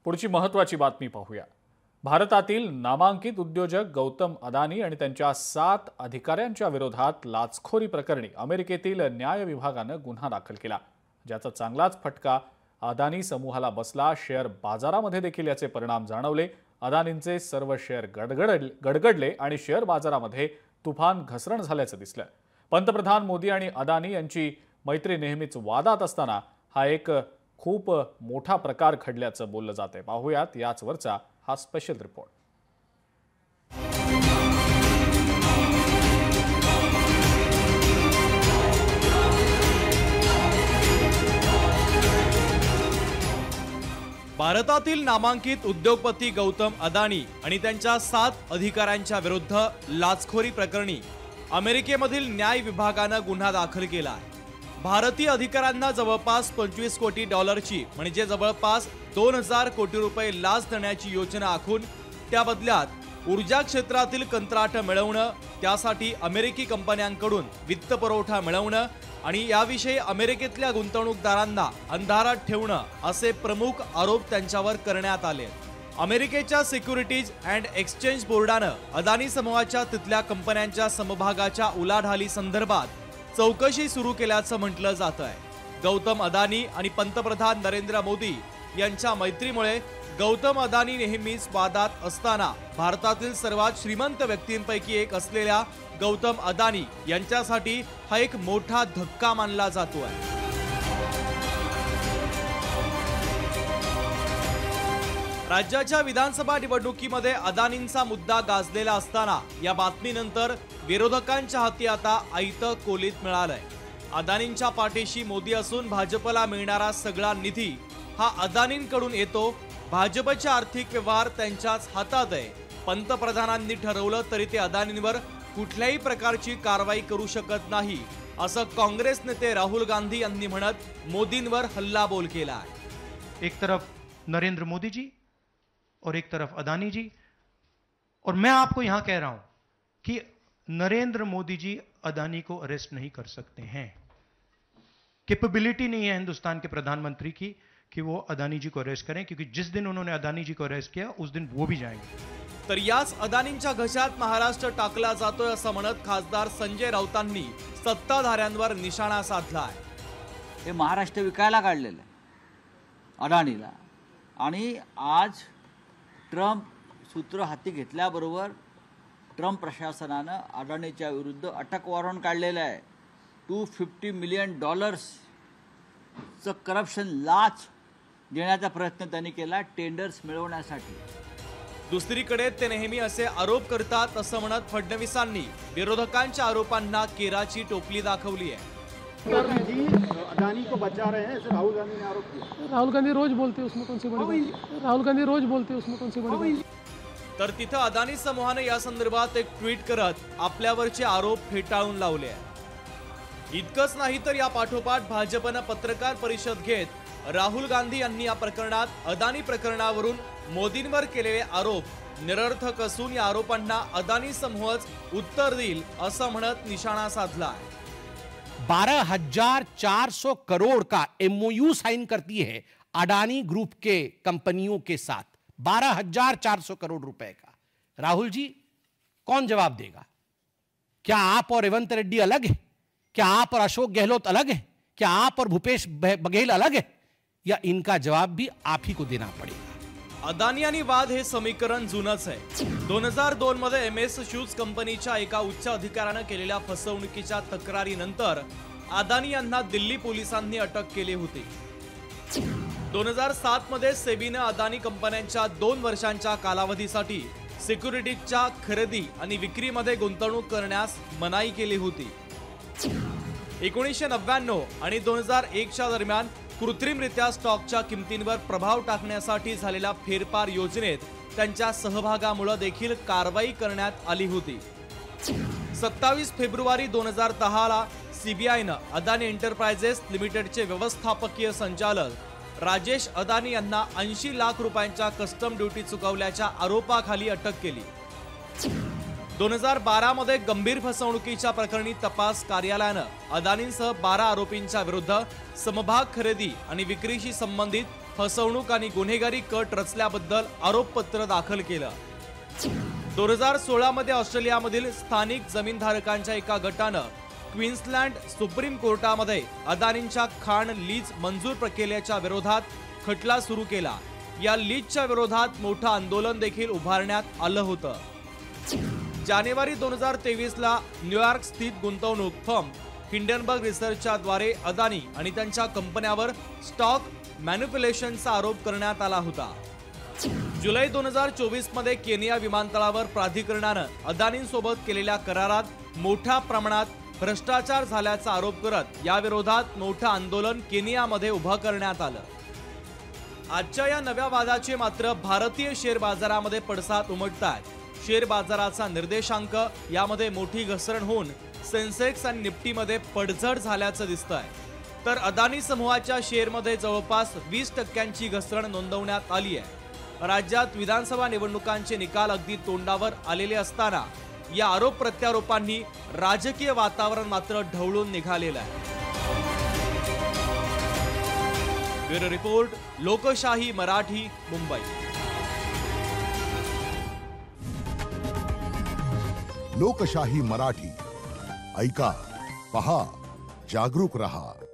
पुढची महत्त्वाची बातमी पाहूया। भारतातील नामांकित उद्योजक गौतम अदानी आणि त्यांच्या 7 अधिकाऱ्यांच्या विरोधात लाचखोरी प्रकरणी अमेरिकेतील न्याय विभागाने गुन्हा दाखल केला, ज्याचा चांगलाच फटका अदानी समूहाला बसला। शेअर बाजारामध्ये देखील याचे परिणाम जाणवले। अदानींचे सर्व शेअर गडगडले आणि शेअर बाजारामध्ये तुफान घसरण झाल्याचे दिसलं। पंतप्रधान मोदी आणि अदानी यांची मैत्री नेहमीच वादात असताना हा एक खूप मोठा प्रकार घडल्याचं बोललं जातंय। पाहूयात याचवरचा हा स्पेशल रिपोर्ट। भारतातील नामांकित उद्योगपती गौतम अदानी आणि त्यांच्या 7 अधिकाऱ्यांच्या विरुद्ध लाचखोरी प्रकरणी अमेरिकेमधील न्याय विभागाने गुन्हा दाखल केला आहे। भारतीय अधिकाऱ्यांना जवळपास 25 कोटी डॉलरची म्हणजे जवळपास 2000 कोटी रुपये लाच देण्याची योजना आखून त्या बदल्यात ऊर्जा क्षेत्रातील कंत्राट मिळवणं, त्यासाठी अमेरिकी कंपन्यांकडून वित्तपुरवठा मिळवणं आणि याविषयी अमेरिकेतल्या गुंतवणूकदारांना अंधारात ठेवणं असे प्रमुख आरोप त्यांच्यावर करण्यात आले। अमेरिकेच्या सिक्युरिटीज अँड एक्सचेंज बोर्डाने अदानी समूहाच्या तिथल्या कंपन्यांच्या समभागाच्या उलाढाली संदर्भात चौकशी सुरू केल्याचं म्हटलं जात आहे। गौतम अदानी आणि पंतप्रधान नरेंद्र मोदी यांच्या मैत्रीमुळे गौतम अदानी नेहमीच वादात असताना भारतातील सर्वात श्रीमंत व्यक्तींपैकी एक असलेल्या गौतम अदानी यांच्यासाठी हा एक मोठा धक्का मानला जातो आहे। राज्याच्या विधानसभा निवडणुकीमध्ये अदानींचा मुद्दा गाजलेला असताना या बातमीनंतर विरोधकांच्या हाती आता आयतं कोलीत मिळालंय। अदानींच्या पाठीशी मोदी असून भाजपला मिळणारा सगळा निधी हा अदानींकडून येतो। भाजपचे आर्थिक व्यवहार त्यांच्याच हातात आहे। पंतप्रधानांनी ठरवलं तरी ते अदानींवर कुठल्याही प्रकारची कारवाई करू शकत नाही, असं काँग्रेस नेते राहुल गांधी यांनी म्हणत मोदींवर हल्लाबोल केला आहे। एक तरफ नरेंद्र मोदी जी और एक तरफ अदानी जी, और मैं आपको यहां कह रहा हूं कि नरेंद्र मोदी जी अदानी को अरेस्ट नहीं कर सकते हैं। कैपेबिलिटी नहीं है हिंदुस्तान के प्रधानमंत्री की कि वो अदानी जी को अरेस्ट करें, क्योंकि जिस दिन उन्होंने अदानी जी को अरेस्ट किया उस दिन वो भी जाएंगे। तर याच अदानींच्या घशात महाराष्ट्र टाकला जातोय असं म्हणत खासदार संजय राऊतांनी सत्ताधाऱ्यांवर निशाणा साधला आहे। हे महाराष्ट्र विकायला काढलेलं आहे अदानीला, आणि आज ट्रम्प सूत्र हाती घेतल्याबरोबर ट्रम्प प्रशासनानं अदानीच्या विरुद्ध अटक वॉरंट काढलेलं आहे। $250 मिलियन करप्शन लाच देण्याचा प्रयत्न त्यांनी केला टेंडर्स मिळवण्यासाठी। दुसरीकडे ते नेहमी असे आरोप करतात असं म्हणत फडणवीसांनी विरोधकांच्या आरोपांना केराची टोपली दाखवली आहे। अदानी को बचा रहे हैं, राहुल गांधी ने आरोप किया। राहुल गांधी रोज बोलते हैं, उसमें कौन सी बड़ी बात? राहुल गांधी रोज बोलते हैं, उसमें कौन सी बड़ी बात? तर तिथं अदानी समूहाने या संदर्भात एक ट्विट करत आपल्यावरचे आरोप फेटाळून लावले आहे। इतकंच नाही तर या पाठोपाठ भाजपनं पत्रकार परिषद घेत राहुल गांधी यांनी या प्रकरणात अदानी प्रकरणावरून मोदींवर केलेले आरोप निरर्थक असून या आरोपांना अदानी समूहच उत्तर देईल असं म्हणत निशाणा साधला आहे। 12,400 करोड़ का MOU साइन करती है अडानी ग्रुप के कंपनियों के साथ, 12,400 करोड़ रुपए का। राहुल जी, कौन जवाब देगा? क्या आप और रेवंत रेड्डी अलग है? क्या आप और अशोक गहलोत अलग है? क्या आप और भूपेश बघेल अलग है? या इनका जवाब भी आप ही को देना पड़ेगा। अदानी आणि वाद हे समीकरण जुनच आहे। 2002 मध्ये MS शूज कंपनीच्या एका उच्च अधिकाऱ्याने केलेल्या फसवणुकीच्या तक्रारीनंतर अदानी यांना दिल्ली पोलिसांनी अटक केली होती। 2007 मध्ये सेबीने अदानी कंपन्यांच्या 2 वर्षांच्या कालावधीसाठी सिक्युरिटीजच्या खरेदी आणि विक्रीमध्ये गुंतवणूक करण्यास मनाई केली होती। 1999 आणि 2001च्या दरम्यान कृत्रिमरित्या स्टॉकच्या किमतींवर प्रभाव टाकण्यासाठी झालेल्या फेरफार योजनेत त्यांच्या सहभागामुळे देखील कारवाई करण्यात आली होती। 27 फेब्रुवारी 2010 ला CBIनं अदानी एंटरप्राइजेस लिमिटेडचे व्यवस्थापकीय संचालक राजेश अदानी यांना 80 लाख रुपयांच्या कस्टम ड्युटी चुकवल्याच्या आरोपाखाली अटक केली। 2012 मध्ये गंभीर फसवणुकीच्या प्रकरणी तपास कार्यालयानं अदानींसह 12 आरोपींच्या विरुद्ध समभाग खरेदी आणि विक्रीशी संबंधित फसवणूक आणि गुन्हेगारी कट रचल्याबद्दल आरोपपत्र दाखल केलं. 2016 मध्ये ऑस्ट्रेलियामधील स्थानिक जमीनधारकांच्या एका गटानं क्वीन्सलँड सुप्रीम कोर्टामध्ये अदानींच्या खाण लीज मंजूर प्रक्रियेच्या विरोधात खटला सुरू केला. या लीजच्या विरोधात मोठं आंदोलन देखील उभारण्यात आलं होतं. जानेवारी 2023 ला न्यूयॉर्क स्थित गुंतवणूक फर्म हिंडनबर्ग रिसर्चच्या द्वारे अदानी आणि त्यांच्या कंपन्यावर स्टॉक मॅनिप्युलेशनचा आरोप करण्यात आला होता. जुलै 2024 मध्ये केनिया विमानतळावर प्राधिकरणानं अदानींसोबत केलेल्या करारात मोठ्या प्रमाणात भ्रष्टाचार झाल्याचा आरोप करत या विरोधात मोठं आंदोलन केनियामध्ये उभं करण्यात आलं. आजच्या या नव्या वादाचे मात्र भारतीय शेअर बाजारामध्ये पडसाद उमटतात. शेअर बाजाराचा निर्देशांक यामध्ये मोठी घसरण होऊन सेन्सेक्स आणि निफ्टीमध्ये पडझड झाल्याचं दिसतंय. तर अदानी समूहाच्या शेअरमध्ये जवळपास 20% घसरण नोंदवण्यात आली आहे. राज्यात विधानसभा निवडणुकांचे निकाल अगदी तोंडावर आलेले असताना या आरोप प्रत्यारोपांनी राजकीय वातावरण मात्र ढवळून निघालेलं आहे. ब्युरो रिपोर्ट, लोकशाही मराठी, मुंबई. लोकशाही मराठी ऐका, पहा, जागरूक रहा.